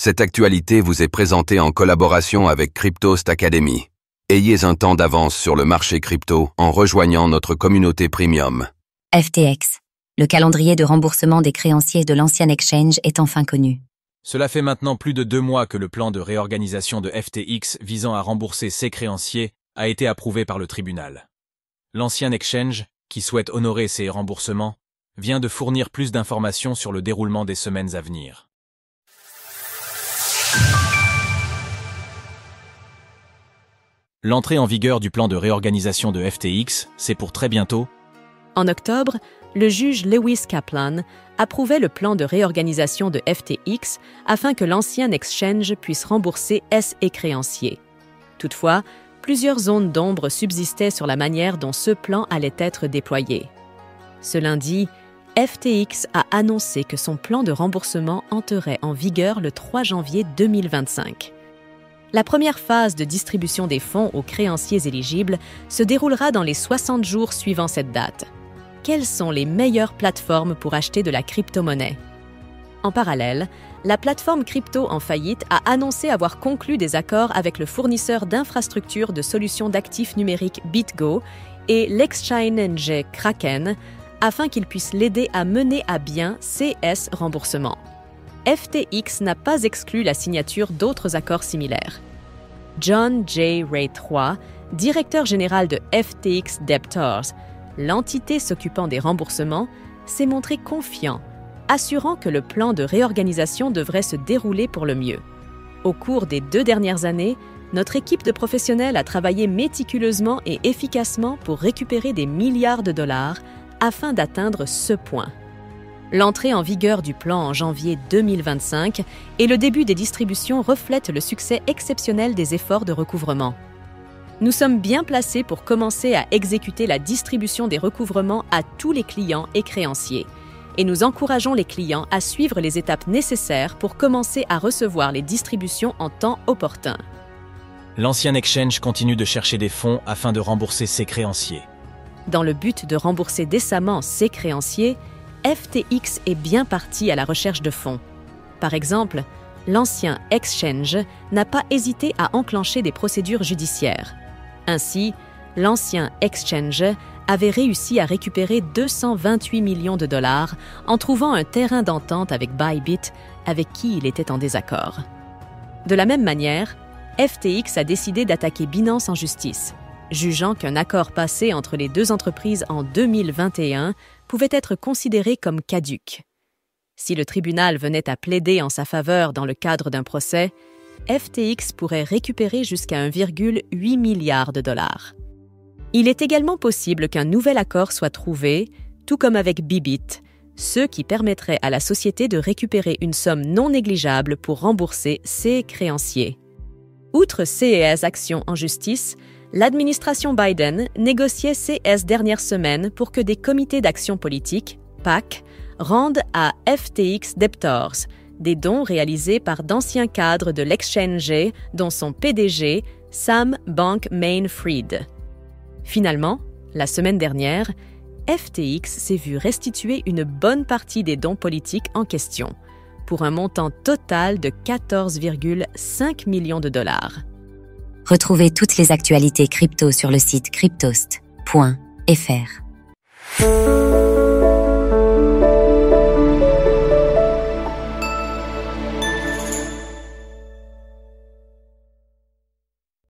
Cette actualité vous est présentée en collaboration avec Cryptost Academy. Ayez un temps d'avance sur le marché crypto en rejoignant notre communauté premium. FTX. Le calendrier de remboursement des créanciers de l'ancien exchange est enfin connu. Cela fait maintenant plus de 2 mois que le plan de réorganisation de FTX visant à rembourser ses créanciers a été approuvé par le tribunal. L'ancien exchange, qui souhaite honorer ses remboursements, vient de fournir plus d'informations sur le déroulement des semaines à venir. L'entrée en vigueur du plan de réorganisation de FTX, c'est pour très bientôt. En octobre, le juge Lewis Kaplan approuvait le plan de réorganisation de FTX afin que l'ancien exchange puisse rembourser ses créanciers. Toutefois, plusieurs zones d'ombre subsistaient sur la manière dont ce plan allait être déployé. Ce lundi, FTX a annoncé que son plan de remboursement entrerait en vigueur le 3 janvier 2025. La première phase de distribution des fonds aux créanciers éligibles se déroulera dans les 60 jours suivant cette date. Quelles sont les meilleures plateformes pour acheter de la crypto-monnaie? En parallèle, la plateforme crypto en faillite a annoncé avoir conclu des accords avec le fournisseur d'infrastructures de solutions d'actifs numériques BitGo et l'exchange Kraken afin qu'ils puissent l'aider à mener à bien CS remboursement. FTX n'a pas exclu la signature d'autres accords similaires. John J. Ray III, directeur général de FTX Debtors, l'entité s'occupant des remboursements, s'est montré confiant, assurant que le plan de réorganisation devrait se dérouler pour le mieux. Au cours des 2 dernières années, notre équipe de professionnels a travaillé méticuleusement et efficacement pour récupérer des milliards de dollars afin d'atteindre ce point. L'entrée en vigueur du plan en janvier 2025 et le début des distributions reflètent le succès exceptionnel des efforts de recouvrement. Nous sommes bien placés pour commencer à exécuter la distribution des recouvrements à tous les clients et créanciers, et nous encourageons les clients à suivre les étapes nécessaires pour commencer à recevoir les distributions en temps opportun. L'ancien exchange continue de chercher des fonds afin de rembourser ses créanciers. Dans le but de rembourser décemment ses créanciers, FTX est bien parti à la recherche de fonds. Par exemple, l'ancien exchange n'a pas hésité à enclencher des procédures judiciaires. Ainsi, l'ancien exchange avait réussi à récupérer 228 millions de dollars en trouvant un terrain d'entente avec Bybit, avec qui il était en désaccord. De la même manière, FTX a décidé d'attaquer Binance en justice, jugeant qu'un accord passé entre les deux entreprises en 2021 pouvait être considéré comme caduc. Si le tribunal venait à plaider en sa faveur dans le cadre d'un procès, FTX pourrait récupérer jusqu'à 1,8 milliard de dollars. Il est également possible qu'un nouvel accord soit trouvé, tout comme avec Bybit, ce qui permettrait à la société de récupérer une somme non négligeable pour rembourser ses créanciers. Outre ces actions en justice, l'administration Biden négociait ces dernières semaines pour que des comités d'action politique, PAC, rendent à FTX Debtors des dons réalisés par d'anciens cadres de l'exchange, dont son PDG, Sam Bankman-Fried. Finalement, la semaine dernière, FTX s'est vu restituer une bonne partie des dons politiques en question, pour un montant total de 14,5 millions de dollars. Retrouvez toutes les actualités crypto sur le site cryptost.fr.